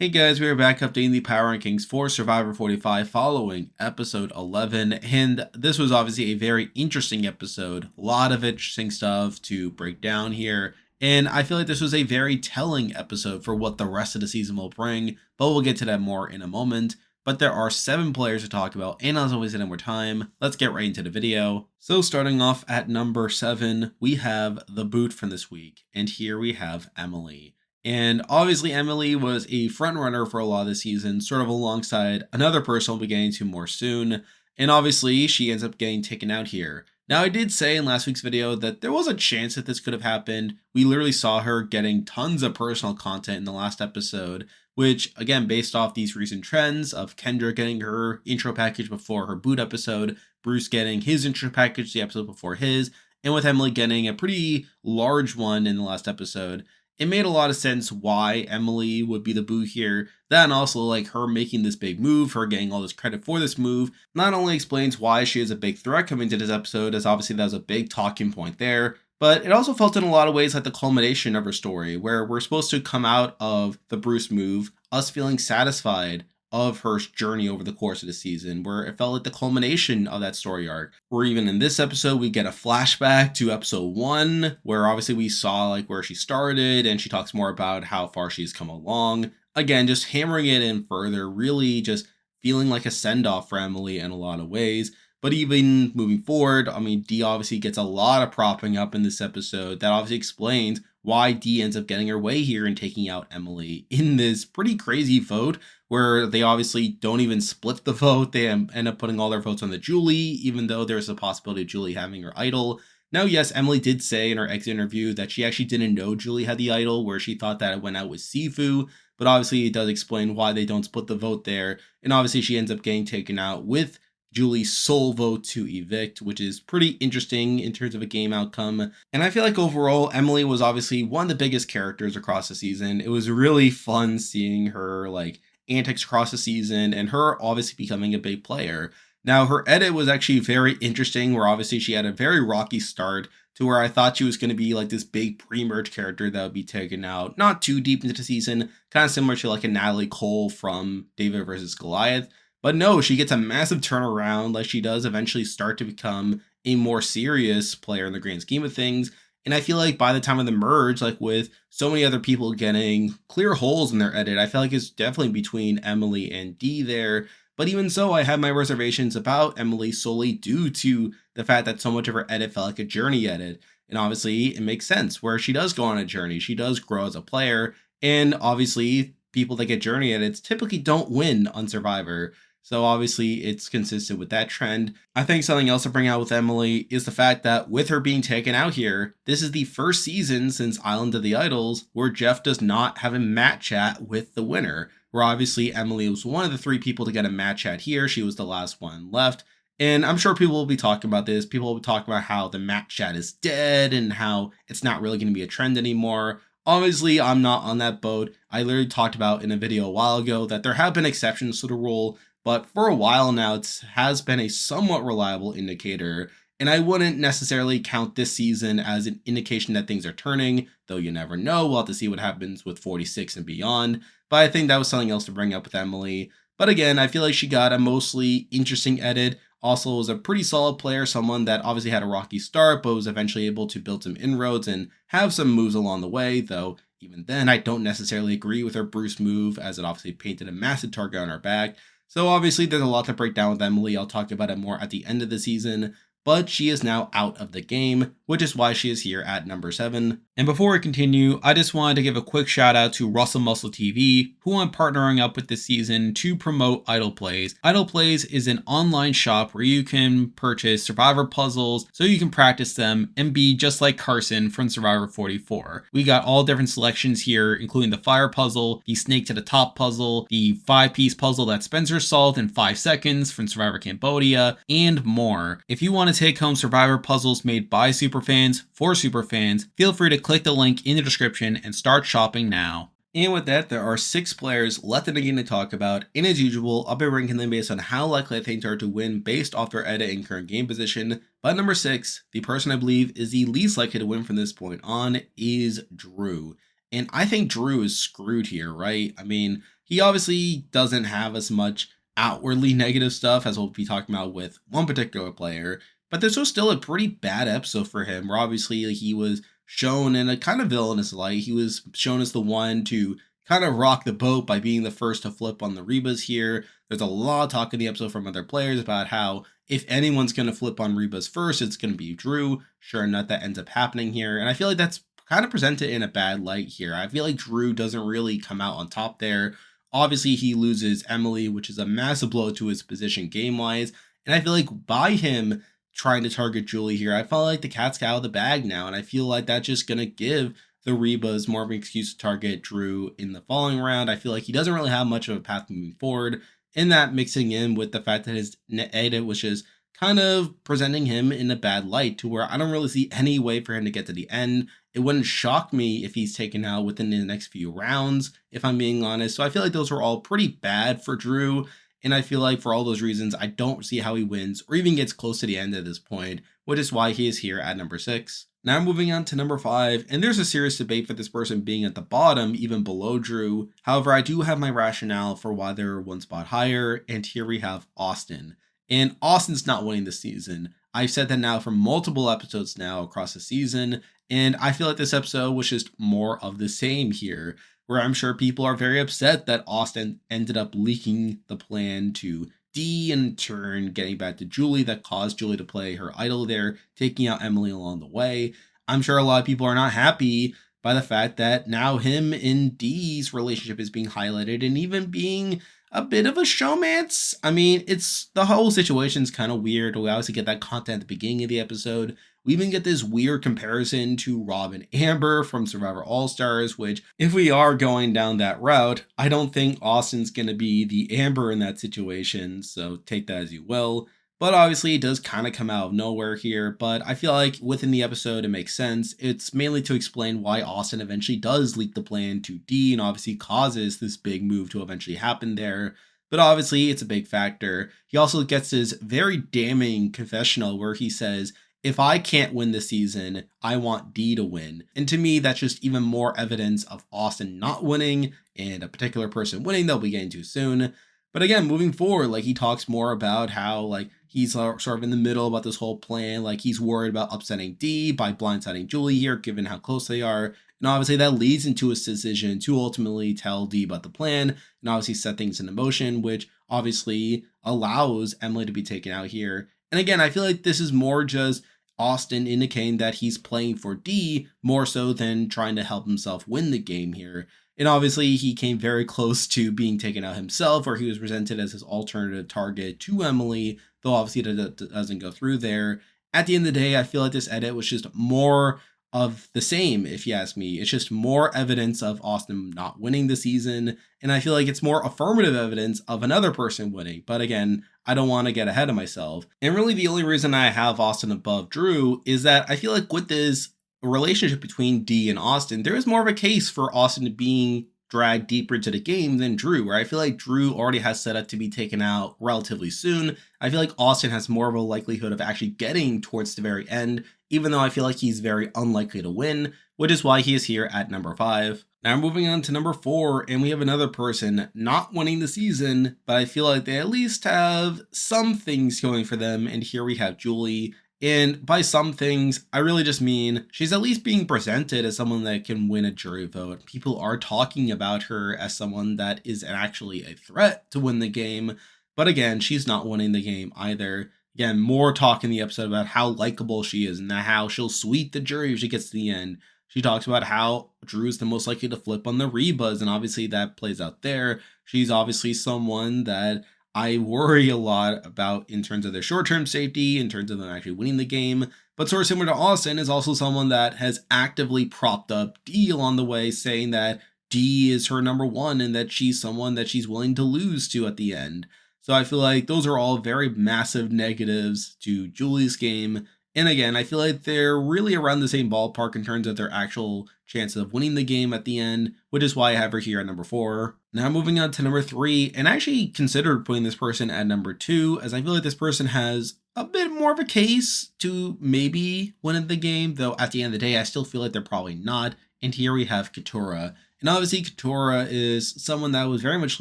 Hey guys, we are back updating the power rankings for Survivor 45 following episode 11, and this was obviously a very interesting episode. A lot of interesting stuff to break down here, and I feel like this was a very telling episode for what the rest of the season will bring, but we'll get to that more in a moment. But there are 7 players to talk about, and as always, any more time, let's get right into the video. So starting off at number 7, we have the boot from this week, and here we have Emily. And obviously, Emily was a front runner for a lot of the season, sort of alongside another person we'll be getting to more soon. And obviously, she ends up getting taken out here. Now, I did say in last week's video that there was a chance that this could have happened. We literally saw her getting tons of personal content in the last episode, which, again, based off these recent trends of Kendra getting her intro package before her boot episode, Bruce getting his intro package the episode before his, and with Emily getting a pretty large one in the last episode, it made a lot of sense why Emily would be the boo here. That and also like her making this big move, her getting all this credit for this move, not only explains why she is a big threat coming to this episode, as obviously that was a big talking point there, but it also felt in a lot of ways like the culmination of her story, where we're supposed to come out of the Bruce move, us feeling satisfied of her journey over the course of the season, where it felt like the culmination of that story arc. Where even in this episode, we get a flashback to episode 1, where obviously we saw like where she started, and she talks more about how far she's come along. Again, just hammering it in further, really just feeling like a send-off for Emily in a lot of ways. But even moving forward, I mean, Dee obviously gets a lot of propping up in this episode. That obviously explains why Dee ends up getting her way here and taking out Emily in this pretty crazy vote, where they obviously don't even split the vote. They end up putting all their votes on the Julie, even though there's a possibility of Julie having her idol. Now, yes, Emily did say in her exit interview that she actually didn't know Julie had the idol, where she thought that it went out with Sifu, but obviously it does explain why they don't split the vote there, and obviously she ends up getting taken out with Julie's sole vote to evict, which is pretty interesting in terms of a game outcome. And I feel like overall, Emily was obviously one of the biggest characters across the season. It was really fun seeing her like antics across the season and her obviously becoming a big player. Now, her edit was actually very interesting, where obviously she had a very rocky start to where I thought she was going to be like this big pre-merge character that would be taken out not too deep into the season, kind of similar to like a Natalie Cole from David versus Goliath. But no, she gets a massive turnaround, like she does eventually start to become a more serious player in the grand scheme of things. And I feel like by the time of the merge, like with so many other people getting clear holes in their edit, I feel like it's definitely between Emily and Dee there. But even so, I have my reservations about Emily solely due to the fact that so much of her edit felt like a journey edit. And obviously, it makes sense where she does go on a journey. She does grow as a player. And obviously, people that get journey edits typically don't win on Survivor. So obviously it's consistent with that trend. I think something else to bring out with Emily is the fact that with her being taken out here, this is the first season since Island of the Idols where Jeff does not have a mat chat with the winner. Where obviously Emily was one of the 3 people to get a mat chat here. She was the last one left. And I'm sure people will be talking about this. People will be talking about how the mat chat is dead and how it's not really going to be a trend anymore. Obviously, I'm not on that boat. I literally talked about in a video a while ago that there have been exceptions to the rule, but for a while now, it has been a somewhat reliable indicator, and I wouldn't necessarily count this season as an indication that things are turning, though you never know. We'll have to see what happens with 46 and beyond, but I think that was something else to bring up with Emily. But again, I feel like she got a mostly interesting edit. Also was a pretty solid player, someone that obviously had a rocky start, but was eventually able to build some inroads and have some moves along the way, though even then, I don't necessarily agree with her Bruce move, as it obviously painted a massive target on her back. So obviously there's a lot to break down with Emily. I'll talk about it more at the end of the season, but she is now out of the game, which is why she is here at number 7. And before we continue, I just wanted to give a quick shout out to Russell Muscle TV, who I'm partnering up with this season to promote Idle Plays. Idle Plays is an online shop where you can purchase Survivor puzzles so you can practice them and be just like Carson from Survivor 44. We got all different selections here, including the fire puzzle, the snake to the top puzzle, the 5-piece puzzle that Spencer solved in 5 seconds from Survivor Cambodia, and more. If you want to take home Survivor puzzles made by superfans for superfans, feel free to click the link in the description and start shopping now. And with that, there are 6 players left in the game to talk about, and as usual, I'll be ranking them based on how likely I think they are to win based off their edit and current game position. But number 6, the person I believe is the least likely to win from this point on, is Drew. And I think Drew is screwed here, right? I mean, He obviously doesn't have as much outwardly negative stuff as we'll be talking about with one particular player, but this was still a pretty bad episode for him, where obviously he was shown in a kind of villainous light. He was shown as the one to kind of rock the boat by being the first to flip on the Rebas here. There's a lot of talk in the episode from other players about how if anyone's going to flip on Rebas first, it's going to be Drew. Sure enough, that ends up happening here. And I feel like that's kind of presented in a bad light here. I feel like Drew doesn't really come out on top there. Obviously, he loses Emily, which is a massive blow to his position game-wise. And I feel like by him trying to target Julie here, I felt like the cat's out of the bag now. And I feel like that's just going to give the Rebas more of an excuse to target Drew in the following round. I feel like he doesn't really have much of a path moving forward. In that, mixing in with the fact that his edit was just kind of presenting him in a bad light, to where I don't really see any way for him to get to the end. It wouldn't shock me if he's taken out within the next few rounds, if I'm being honest. So I feel like those were all pretty bad for Drew. And I feel like for all those reasons, I don't see how he wins or even gets close to the end at this point, which is why he is here at number 6. Now moving on to number 5, and there's a serious debate for this person being at the bottom, even below Drew. However, I do have my rationale for why they're one spot higher, and here we have Austin. And Austin's not winning this season. I've said that now for multiple episodes now across the season, and I feel like this episode was just more of the same here, where I'm sure people are very upset that Austin ended up leaking the plan to D, in turn getting back to Julie, that caused Julie to play her idol there, taking out Emily along the way. I'm sure a lot of people are not happy by the fact that now him and D's relationship is being highlighted and even being a bit of a showmance. I mean, it's the whole situation's kind of weird. We obviously get that content at the beginning of the episode. We even get this weird comparison to Rob and Amber from Survivor All-Stars, which, if we are going down that route, I don't think Austin's going to be the Amber in that situation, so take that as you will. But obviously, it does kind of come out of nowhere here, but I feel like within the episode, it makes sense. It's mainly to explain why Austin eventually does leak the plan to D, and obviously causes this big move to eventually happen there. But obviously, it's a big factor. He also gets his very damning confessional where he says, if I can't win this season, I want D to win. And to me, that's just even more evidence of Austin not winning and a particular person winning they'll be getting to soon. But again, moving forward, like he talks more about how like he's sort of in the middle about this whole plan. Like he's worried about upsetting D by blindsiding Julie here, given how close they are. And obviously that leads into his decision to ultimately tell D about the plan and obviously set things into motion, which obviously allows Emily to be taken out here. And again, I feel like this is more just Austin indicating that he's playing for D more so than trying to help himself win the game here. And obviously he came very close to being taken out himself, where he was presented as his alternative target to Emily, though obviously that doesn't go through there. At the end of the day, I feel like this edit was just more of the same, if you ask me. It's just more evidence of Austin not winning the season, and I feel like it's more affirmative evidence of another person winning. But again, I don't want to get ahead of myself. And really the only reason I have Austin above Drew is that I feel like with this relationship between D and Austin, there is more of a case for Austin being dragged deeper into the game than Drew, where I feel like Drew already has set up to be taken out relatively soon. I feel like Austin has more of a likelihood of actually getting towards the very end, even though I feel like he's very unlikely to win, which is why he is here at number 5. Now moving on to number 4, and we have another person not winning the season, but I feel like they at least have some things going for them, and here we have Julie. And by some things, I really just mean she's at least being presented as someone that can win a jury vote. People are talking about her as someone that is actually a threat to win the game. But again, she's not winning the game either. Again, more talk in the episode about how likable she is and how she'll sweep the jury if she gets to the end. She talks about how Drew's the most likely to flip on the Rebas, and obviously that plays out there. She's obviously someone that I worry a lot about in terms of their short-term safety, in terms of them actually winning the game. But sort of similar to Austin, is also someone that has actively propped up D along the way, saying that D is her number 1 and that she's someone that she's willing to lose to at the end. So I feel like those are all very massive negatives to Julie's game. And again, I feel like they're really around the same ballpark in terms of their actual chance of winning the game at the end, which is why I have her here at number 4. Now moving on to number 3, and I actually considered putting this person at number 2, as I feel like this person has a bit more of a case to maybe win the game, though at the end of the day, I still feel like they're probably not. And here we have Coutura. And obviously, Coutura is someone that I was very much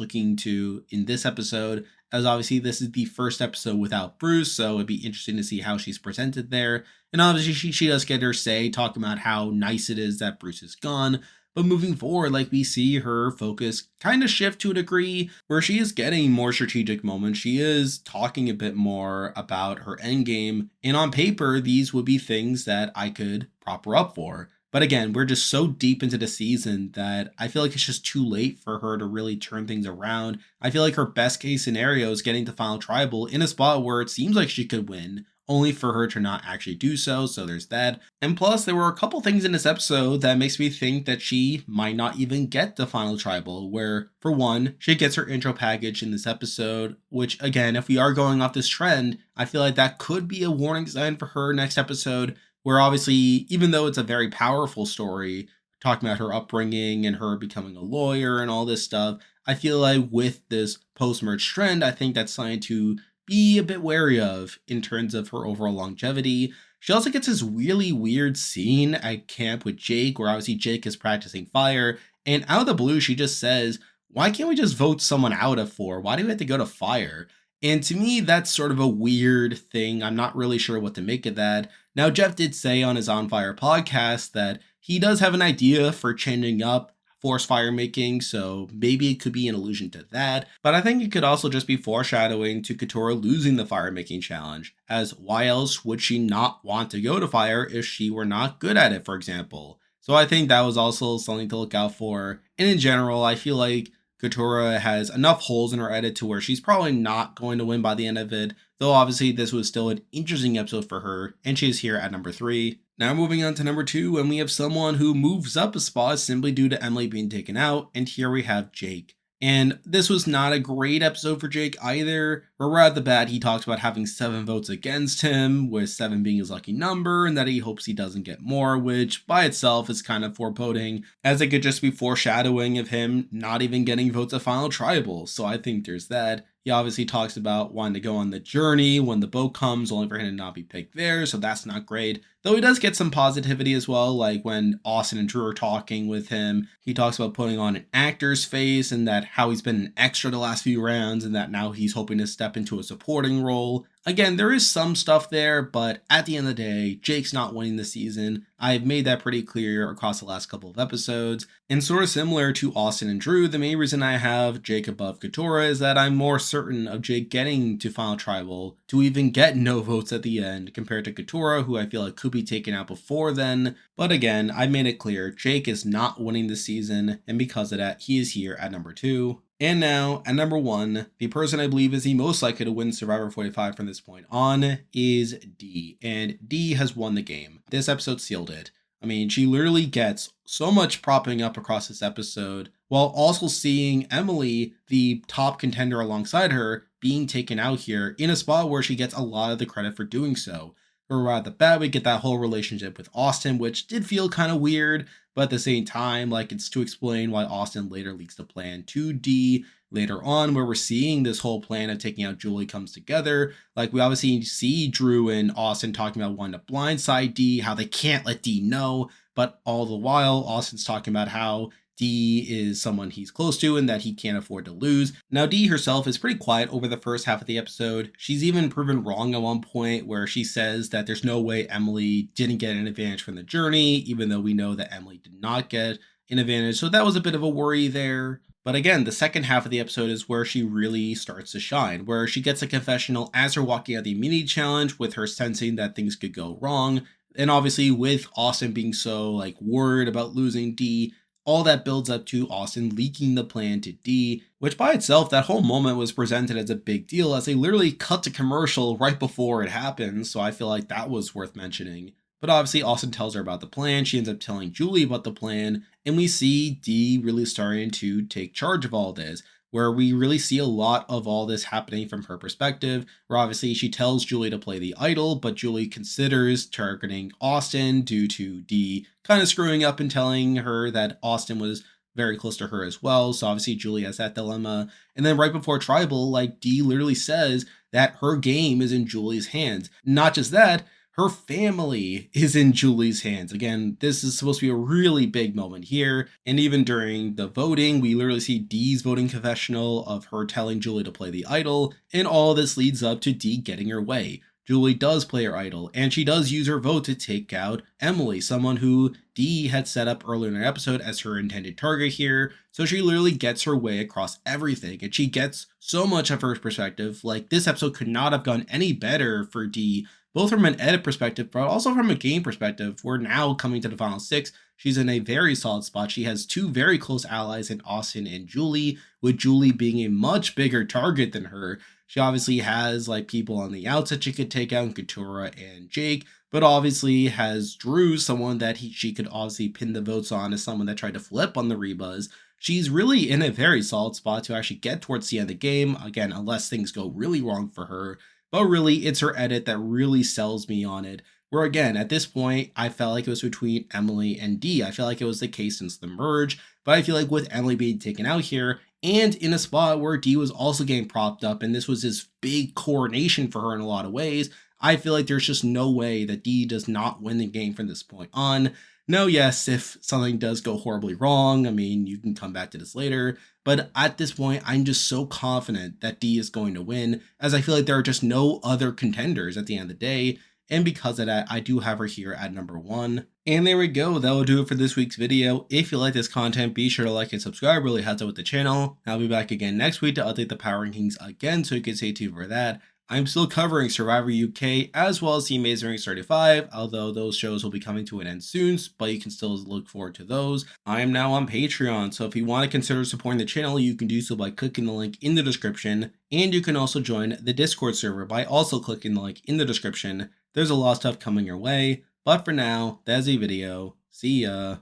looking to in this episode, as obviously this is the first episode without Bruce, so it'd be interesting to see how she's presented there. And obviously, she does get her say, talking about how nice it is that Bruce is gone. But moving forward, like we see her focus kind of shift to a degree where she is getting more strategic moments. She is talking a bit more about her end game. And on paper, these would be things that I could prop her up for. But again, we're just so deep into the season that I feel like it's just too late for her to really turn things around. I feel like her best case scenario is getting to Final Tribal in a spot where it seems like she could win, only for her to not actually do so. So there's that. And plus, there were a couple things in this episode that makes me think that she might not even get the Final Tribal, where, for one, she gets her intro package in this episode, which, again, if we are going off this trend, I feel like that could be a warning sign for her next episode, where obviously, even though it's a very powerful story, talking about her upbringing and her becoming a lawyer and all this stuff, I feel like with this post-merge trend, I think that's something to be a bit wary of in terms of her overall longevity. She also gets this really weird scene at camp with Jake, where obviously Jake is practicing fire, and out of the blue, she just says, "Why can't we just vote someone out of 4? Why do we have to go to fire?" And to me, that's sort of a weird thing. I'm not really sure what to make of that. Now, Jeff did say on his On Fire podcast that he does have an idea for changing up force fire making, so maybe it could be an allusion to that. But I think it could also just be foreshadowing to Couture losing the fire making challenge, as why else would she not want to go to fire if she were not good at it, for example? So I think that was also something to look out for. And in general, I feel like Couture has enough holes in her edit to where she's probably not going to win by the end of it, though obviously this was still an interesting episode for her, and she's here at number 3. Now moving on to number 2, and we have someone who moves up a spot simply due to Emily being taken out, and here we have Jake. And this was not a great episode for Jake either, where right at the bat he talks about having 7 votes against him, with 7 being his lucky number, and that he hopes he doesn't get more, which by itself is kind of foreboding, as it could just be foreshadowing of him not even getting votes at Final Tribal, so I think there's that. He obviously talks about wanting to go on the journey when the boat comes, only for him to not be picked there, so that's not great. Though he does get some positivity as well, like when Austin and Drew are talking with him, he talks about putting on an actor's face and that how he's been an extra the last few rounds and that now he's hoping to step into a supporting role. Again, there is some stuff there, but at the end of the day, Jake's not winning the season. I've made that pretty clear across the last couple of episodes. And sort of similar to Austin and Drew, the main reason I have Jake above Coutura is that I'm more certain of Jake getting to Final Tribal to even get no votes at the end compared to Coutura, who I feel like could be taken out before then. But again, I made it clear Jake is not winning the season, and because of that, he is here at number 2. And now, at number 1, the person I believe is the most likely to win Survivor 45 from this point on is Dee. And Dee has won the game. This episode sealed it. I mean, she literally gets so much propping up across this episode, while also seeing Emily, the top contender alongside her, being taken out here in a spot where she gets a lot of the credit for doing so. Or right at the bat, we get that whole relationship with Austin, which did feel kind of weird, but at the same time, like, it's to explain why Austin later leaks the plan to Dee later on, where we're seeing this whole plan of taking out Julie comes together. Like, we obviously see Drew and Austin talking about wanting to blindside Dee, how they can't let Dee know, but all the while, Austin's talking about how Dee is someone he's close to and that he can't afford to lose. Now, Dee herself is pretty quiet over the first half of the episode. She's even proven wrong at one point where she says that there's no way Emily didn't get an advantage from the journey, even though we know that Emily did not get an advantage. So that was a bit of a worry there. But again, the second half of the episode is where she really starts to shine, where she gets a confessional as her walking out the immunity challenge with her sensing that things could go wrong. And obviously with Austin being so worried about losing Dee, all that builds up to Austin leaking the plan to Dee, which by itself, that whole moment was presented as a big deal as they literally cut to commercial right before it happens, so I feel like that was worth mentioning. But obviously, Austin tells her about the plan, she ends up telling Julie about the plan, and we see Dee really starting to take charge of all this, where we really see a lot of all this happening from her perspective, where obviously she tells Julie to play the idol, but Julie considers targeting Austin due to Dee kind of screwing up and telling her that Austin was very close to her as well. So obviously Julie has that dilemma. And then right before Tribal, Dee literally says that her game is in Julie's hands. Not just that, her family is in Julie's hands. Again, this is supposed to be a really big moment here. And even during the voting, we literally see Dee's voting confessional of her telling Julie to play the idol. And all this leads up to Dee getting her way. Julie does play her idol, and she does use her vote to take out Emily, someone who Dee had set up earlier in the episode as her intended target here. So she literally gets her way across everything, and she gets so much of her perspective. Like, this episode could not have gone any better for Dee, both from an edit perspective, but also from a game perspective. We're now coming to the final 6. She's in a very solid spot. She has 2 very close allies in Austin and Julie, with Julie being a much bigger target than her. She obviously has like people on the outs that she could take out, Coutura and Jake, but obviously has Drew, someone that she could obviously pin the votes on as someone that tried to flip on the Rebuzz. She's really in a very solid spot to actually get towards the end of the game, again, unless things go really wrong for her. But really, it's her edit that really sells me on it. Where again, at this point, I felt like it was between Emily and Dee. I feel like it was the case since the merge, but I feel like with Emily being taken out here, and in a spot where Dee was also getting propped up, and this was his big coronation for her in a lot of ways, I feel like there's just no way that Dee does not win the game from this point on. No, yes, if something does go horribly wrong, I mean, you can come back to this later, but at this point, I'm just so confident that Dee is going to win, as I feel like there are just no other contenders at the end of the day. And because of that, I do have her here at number 1. And there we go. That will do it for this week's video. If you like this content, be sure to like and subscribe. It really helps out with the channel. I'll be back again next week to update the Power Rankings again, so you can stay tuned for that. I'm still covering Survivor UK as well as the Amazing Race 35, although those shows will be coming to an end soon, but you can still look forward to those. I am now on Patreon, so if you want to consider supporting the channel, you can do so by clicking the link in the description, and you can also join the Discord server by also clicking the link in the description. There's a lot of stuff coming your way, but for now, that's a video. See ya.